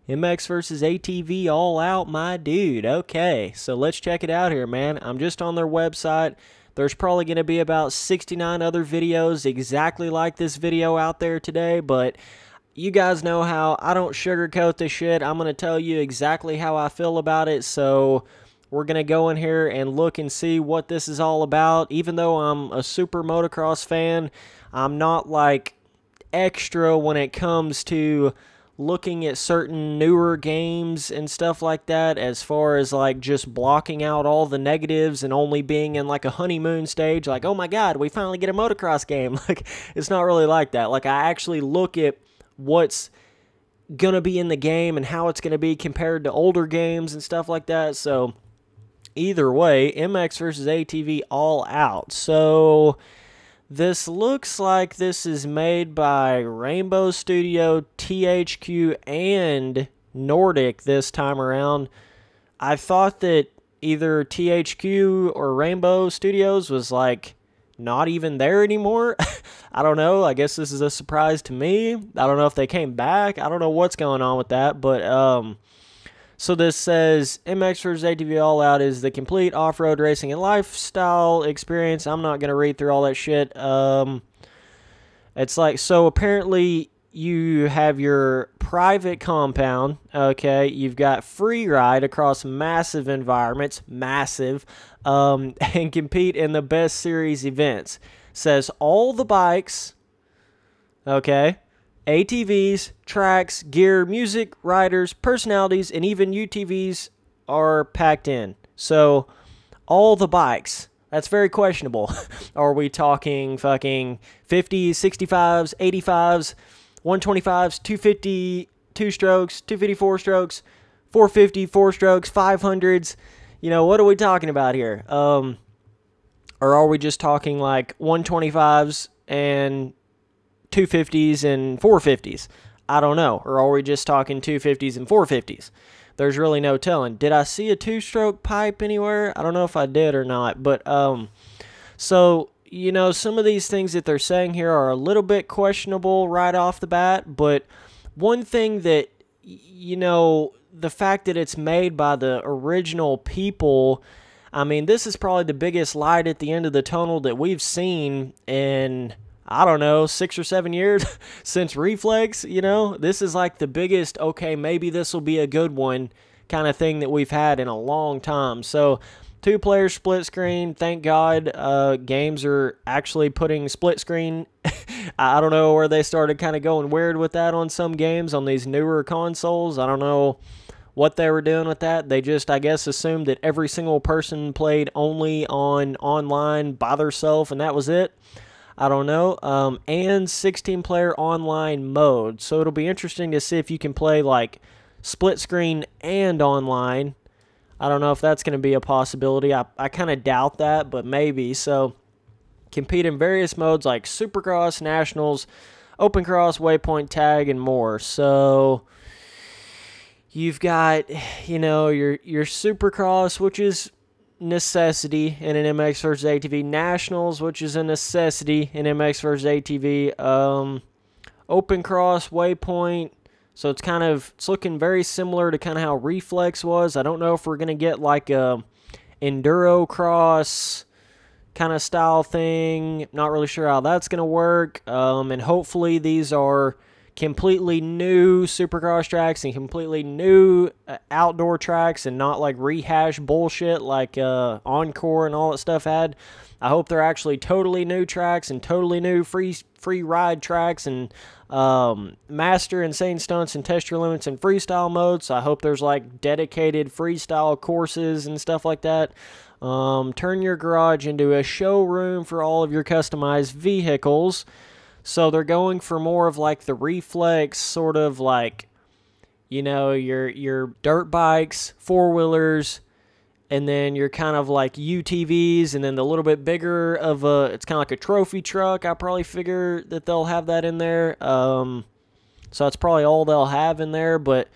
MX versus ATV all out, my dude. Okay, so let's check it out here, man. I'm just on their website. There's probably going to be about 69 other videos exactly like this video out there today, but you guys know how I don't sugarcoat this shit. I'm going to tell you exactly how I feel about it, so we're going to go in here and look and see what this is all about. Even though I'm a super motocross fan, I'm not like extra when it comes to looking at certain newer games and stuff like that, as far as like just blocking out all the negatives and only being in like a honeymoon stage, like, oh my god, we finally get a motocross game. Like, it's not really like that. Like, I actually look at what's gonna be in the game and how it's gonna be compared to older games and stuff like that. So either way, MX versus ATV all out. So this looks like this is made by Rainbow Studio, THQ, and Nordic this time around. I thought that either THQ or Rainbow Studios was like not even there anymore. I don't know. I guess this is a surprise to me. I don't know if they came back. I don't know what's going on with that, but so this says MX vs. ATV All Out is the complete off-road racing and lifestyle experience. I'm not going to read through all that shit. It's like, so apparently you have your private compound, okay? You've got free ride across massive environments, massive, and compete in the best series events. Says all the bikes, okay? ATVs, tracks, gear, music, riders, personalities, and even UTVs are packed in. So, all the bikes. That's very questionable. Are we talking fucking 50s, 65s, 85s, 125s, 250, 2-strokes, 250, 4-strokes, 450, 4-strokes, 500s? You know, what are we talking about here? Or are we just talking like 125s and 250s and 450s? I don't know. Or are we just talking 250s and 450s? There's really no telling. Did I see a 2-stroke pipe anywhere? I don't know if I did or not. But, so, you know, some of these things that they're saying here are a little bit questionable right off the bat. But one thing that, you know, the fact that it's made by the original people, I mean, this is probably the biggest light at the end of the tunnel that we've seen in, I don't know, 6 or 7 years since Reflex. You know, this is like the biggest, okay, maybe this will be a good one kind of thing that we've had in a long time. So, 2-player split screen, thank God. Games are actually putting split screen. I don't know where they started kind of going weird with that on some games on these newer consoles. I don't know what they were doing with that. They just, I guess, assumed that every single person played only on online by themselves, and that was it. I don't know. And 16-player online mode. So it'll be interesting to see if you can play like split screen and online. I don't know if that's going to be a possibility. I kind of doubt that, but maybe. So compete in various modes like Supercross, Nationals, Open Cross, Waypoint Tag, and more. So you've got, you know, your Supercross, which is necessity in an MX versus ATV. Nationals, which is a necessity in MX versus ATV. Open Cross, Waypoint. So it's looking very similar to kind of how Reflex was. I don't know if we're going to get like a Enduro Cross kind of style thing. Not really sure how that's going to work. And hopefully these are completely new Supercross tracks and completely new outdoor tracks and not like rehash bullshit like Encore and all that stuff had. I hope they're actually totally new tracks and totally new free ride tracks and master insane stunts and test your limits and freestyle modes. So I hope there's like dedicated freestyle courses and stuff like that. Turn your garage into a showroom for all of your customized vehicles. So they're going for more of like the Reflex sort of like, you know, your dirt bikes, four-wheelers, and then you're kind of like UTVs, and then the little bit bigger of a, it's kind of like a trophy truck. I probably figure that they'll have that in there. So that's probably all they'll have in there. But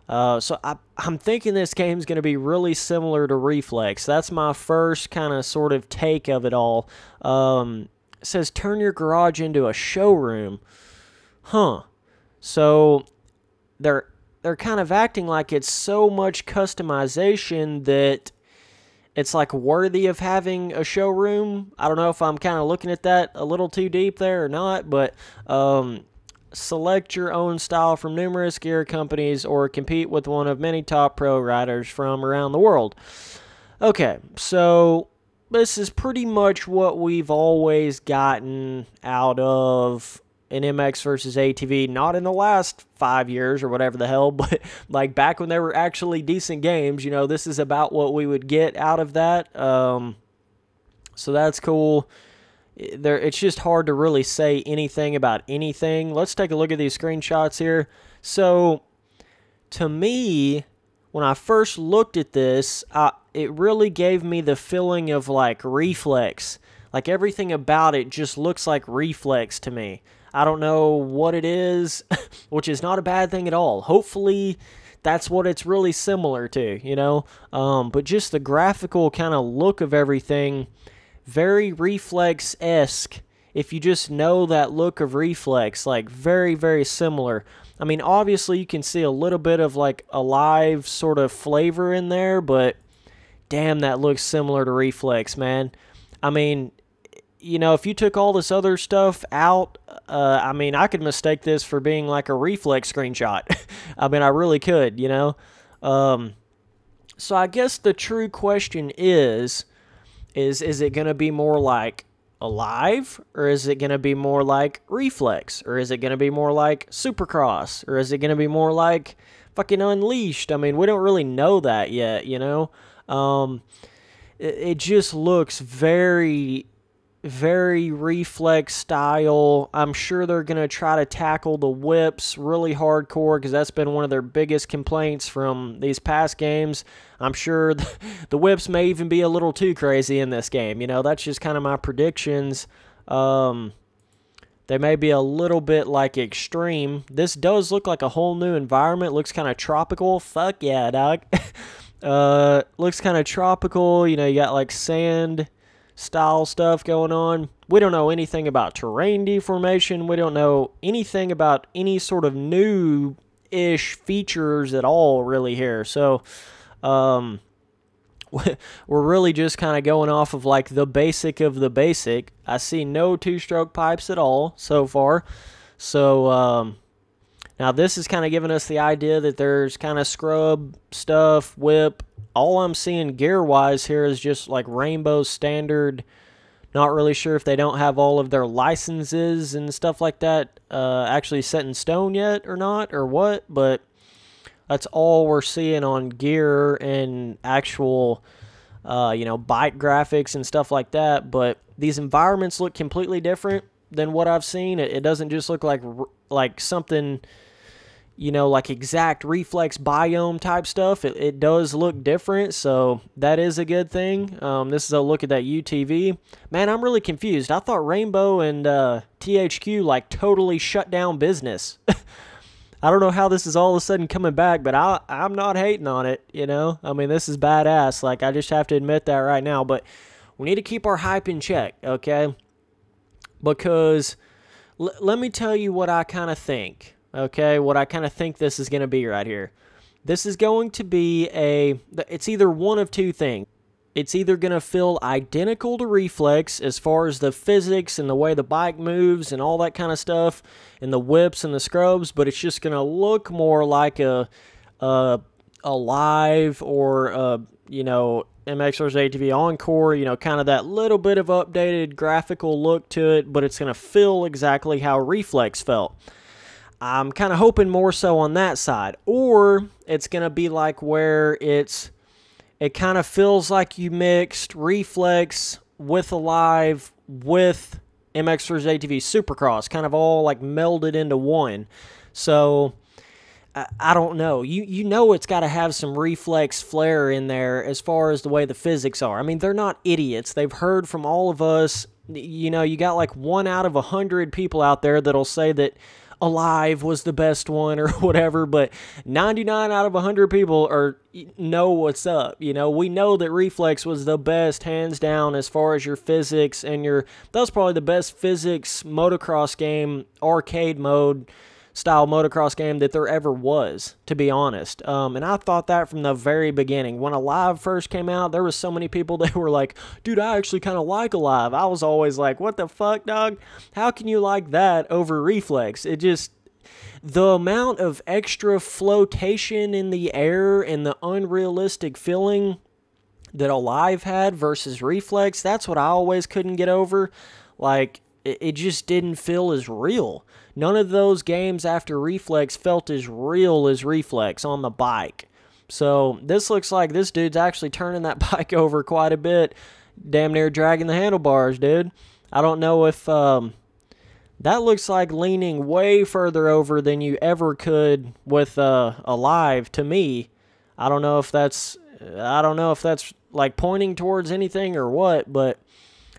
so I'm thinking this game's going to be really similar to Reflex. That's my first kind of sort of take of it all. It says turn your garage into a showroom. Huh. So they're they're kind of acting like it's so much customization that it's like worthy of having a showroom. I don't know if I'm kind of looking at that a little too deep there or not, but select your own style from numerous gear companies or compete with one of many top pro riders from around the world. Okay, so this is pretty much what we've always gotten out of an MX versus ATV, not in the last 5 years or whatever the hell, but like back when there were actually decent games, you know, this is about what we would get out of that. So that's cool. It's just hard to really say anything about anything. Let's take a look at these screenshots here. So to me, when I first looked at this, it really gave me the feeling of like reflex. Like everything about it just looks like reflex to me. I don't know what it is, which is not a bad thing at all. Hopefully that's what it's really similar to, you know? But just the graphical kind of look of everything, very reflex-esque. If you just know that look of reflex, like very, very similar. I mean, obviously you can see a little bit of like a live sort of flavor in there, but damn, that looks similar to reflex, man. I mean, you know, if you took all this other stuff out, I mean, I could mistake this for being like a reflex screenshot. I mean, I really could, you know. So I guess the true question is it going to be more like Alive, or is it going to be more like Reflex, or is it going to be more like Supercross, or is it going to be more like fucking Unleashed? I mean, we don't really know that yet, you know. It just looks very, very reflex style. I'm sure they're going to try to tackle the whips really hardcore because that's been one of their biggest complaints from these past games. I'm sure the whips may even be a little too crazy in this game. You know, that's just kind of my predictions. They may be a little bit like extreme. This does look like a whole new environment. Looks kind of tropical. Fuck yeah, dog. Looks kind of tropical. You know, you got like sand style stuff going on. We don't know anything about terrain deformation. We don't know anything about any sort of new-ish features at all really here. So, we're really just kind of going off of like the basic of the basic. I see no two-stroke pipes at all so far. So, now this is kind of giving us the idea that there's kind of scrub stuff, whip. All I'm seeing gear-wise here is just like Rainbow standard. Not really sure if they don't have all of their licenses and stuff like that actually set in stone yet or not or what, but that's all we're seeing on gear and actual, you know, bike graphics and stuff like that. But these environments look completely different than what I've seen. It doesn't just look like something, you know, like exact reflex biome type stuff. It does look different, so that is a good thing. This is a look at that UTV. Man, I'm really confused. I thought Rainbow and THQ like totally shut down business. I don't know how this is all of a sudden coming back, but I'm not hating on it, you know? I mean, this is badass. Like, I just have to admit that right now, but we need to keep our hype in check, okay? Because let me tell you what I kind of think. Okay, what I kind of think this is going to be right here. This is going to be it's either one of two things. It's either going to feel identical to Reflex as far as the physics and the way the bike moves and all that kind of stuff, and the whips and the scrubs, but it's just going to look more like a Live or, you know, MX vs. ATV Encore, you know, kind of that little bit of updated graphical look to it, but it's going to feel exactly how Reflex felt. I'm kind of hoping more so on that side. Or it's going to be like where it kind of feels like you mixed Reflex with Alive with MX vs. ATV Supercross, kind of all like melded into one. So I don't know. You know it's got to have some Reflex flair in there as far as the way the physics are. I mean, they're not idiots. They've heard from all of us. You know, you got like 1 out of 100 people out there that'll say that Alive was the best one or whatever, but 99 out of 100 people know what's up. You know, we know that Reflex was the best, hands down, as far as your physics and that was probably the best physics motocross game, arcade mode, style motocross game that there ever was, to be honest. And I thought that from the very beginning. When Alive first came out, there was so many people that were like, dude, I actually kind of like Alive. I was always like, what the fuck, dog? How can you like that over Reflex? It just, the amount of extra flotation in the air and the unrealistic feeling that Alive had versus Reflex, that's what I always couldn't get over. Like, it just didn't feel as real. None of those games after Reflex felt as real as Reflex on the bike. So this looks like this dude's actually turning that bike over quite a bit, damn near dragging the handlebars, dude. I don't know if that looks like leaning way further over than you ever could with Alive to me. I don't know if that's like pointing towards anything or what, but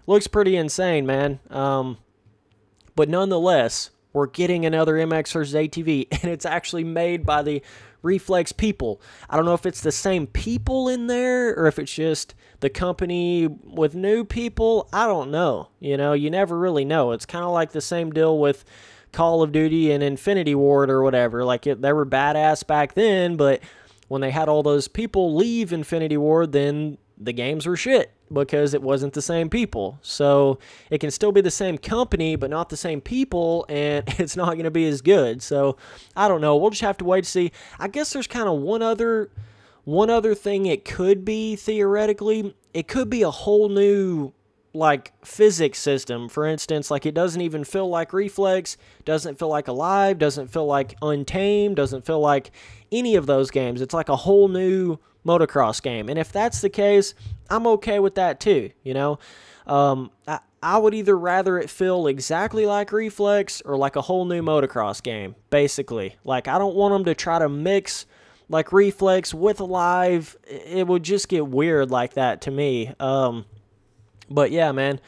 looks pretty insane, man. But nonetheless, we're getting another MX vs. ATV, and it's actually made by the Reflex people. I don't know if it's the same people in there or if it's just the company with new people. I don't know. You know, you never really know. It's kind of like the same deal with Call of Duty and Infinity Ward or whatever. Like, they were badass back then, but when they had all those people leave Infinity Ward, then the games were shit because it wasn't the same people. So it can still be the same company, but not the same people, and it's not going to be as good. So I don't know. We'll just have to wait to see. I guess there's kind of one other thing it could be, theoretically. It could be a whole new, like, physics system. For instance, like, it doesn't even feel like Reflex, doesn't feel like Alive, doesn't feel like Untamed, doesn't feel like any of those games. It's like a whole new motocross game. And if that's the case, I'm okay with that too, you know. I would either rather it feel exactly like Reflex or like a whole new motocross game, basically. Like, I don't want them to try to mix like Reflex with Alive. It would just get weird like that to me. But yeah, man,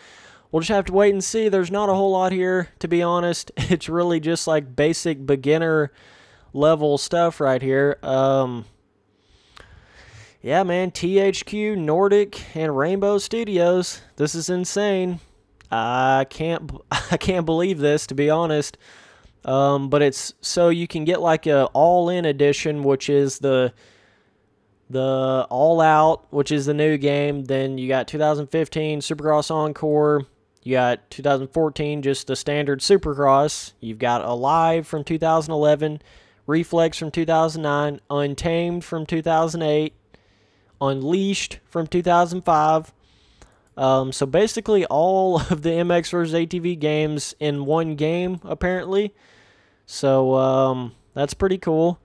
we'll just have to wait and see. There's not a whole lot here, to be honest. It's really just like basic beginner level stuff right here. Yeah, man, THQ, Nordic, and Rainbow Studios. This is insane. I can't believe this, to be honest. But it's so you can get like a all-in edition, which is the All Out, which is the new game. Then you got 2015 Supercross Encore. You got 2014, just the standard Supercross. You've got Alive from 2011, Reflex from 2009, Untamed from 2008, Unleashed from 2005. So basically all of the MX vs. ATV games in one game, apparently. So that's pretty cool.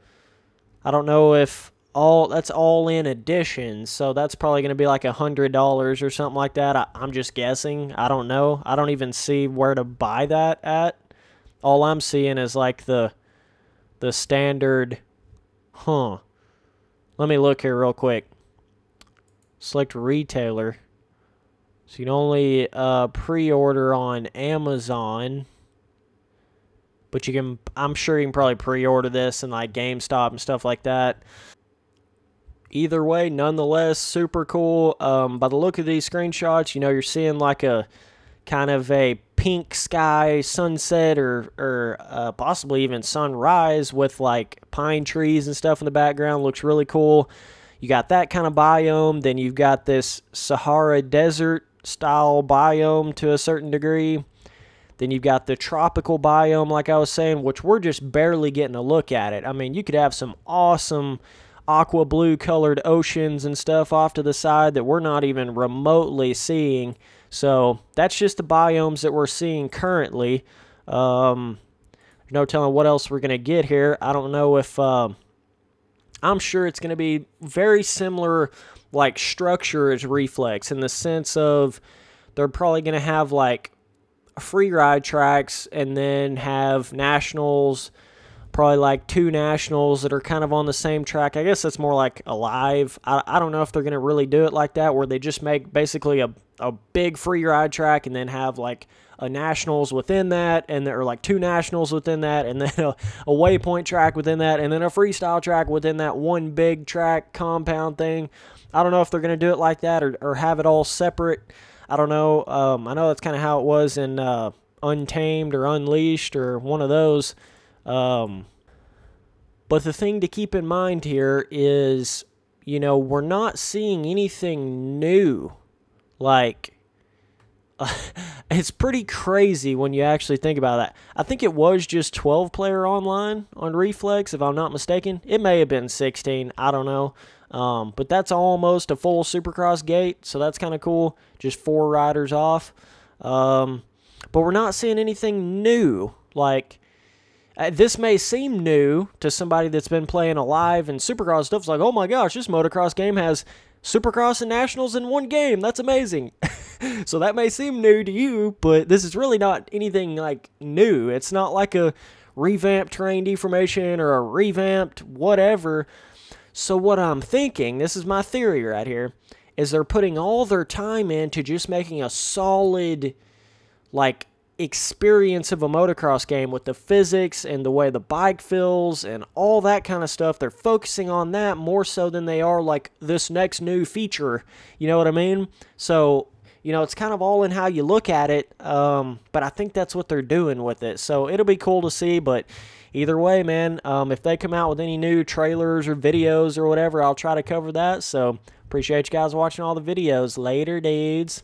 I don't know if that's all in additions, so that's probably going to be like $100 or something like that. I'm just guessing. I don't know. I don't even see where to buy that at. All I'm seeing is like the standard. Let me look here real quick. Select retailer. So you can only pre-order on Amazon. But you can, I'm sure you can probably pre-order this in like GameStop and stuff like that. Either way, nonetheless, super cool. By the look of these screenshots, you know, you're seeing like a kind of a pink sky sunset or possibly even sunrise with like pine trees and stuff in the background. Looks really cool. You got that kind of biome. Then you've got this Sahara Desert style biome to a certain degree. Then you've got the tropical biome, like I was saying, which we're just barely getting a look at it. I mean, you could have some awesome aqua blue colored oceans and stuff off to the side that we're not even remotely seeing. So that's just the biomes that we're seeing currently. There's no telling what else we're going to get here. I don't know if... I'm sure it's going to be very similar like structure as Reflex in the sense of they're probably going to have like free ride tracks and then have nationals, probably like 2 nationals that are kind of on the same track. I guess that's more like Alive. I don't know if they're going to really do it like that where they just make basically a big free ride track and then have like a nationals within that, and there are like 2 nationals within that, and then a waypoint track within that, and then a freestyle track within that one big track compound thing. I don't know if they're going to do it like that or have it all separate. I don't know. I know that's kind of how it was in Untamed or Unleashed or one of those. But the thing to keep in mind here is, you know, we're not seeing anything new. Like, it's pretty crazy when you actually think about that. I think it was just 12-player online on Reflex, if I'm not mistaken. It may have been 16. I don't know. But that's almost a full Supercross gate, so that's kind of cool. Just 4 riders off. But we're not seeing anything new. Like, this may seem new to somebody that's been playing Alive and Supercross stuff. It's like, oh my gosh, this motocross game has Supercross and Nationals in one game. That's amazing. So that may seem new to you, but this is really not anything like new. It's not like a revamped terrain deformation or a revamped whatever. So what I'm thinking, this is my theory right here, is they're putting all their time into just making a solid, like, experience of a motocross game with the physics and the way the bike feels and all that kind of stuff. They're focusing on that more so than they are like this next new feature. You know what I mean? So, you know, it's kind of all in how you look at it, but I think that's what they're doing with it. So it'll be cool to see, but either way, man, if they come out with any new trailers or videos or whatever, I'll try to cover that. So appreciate you guys watching all the videos. Later, dudes.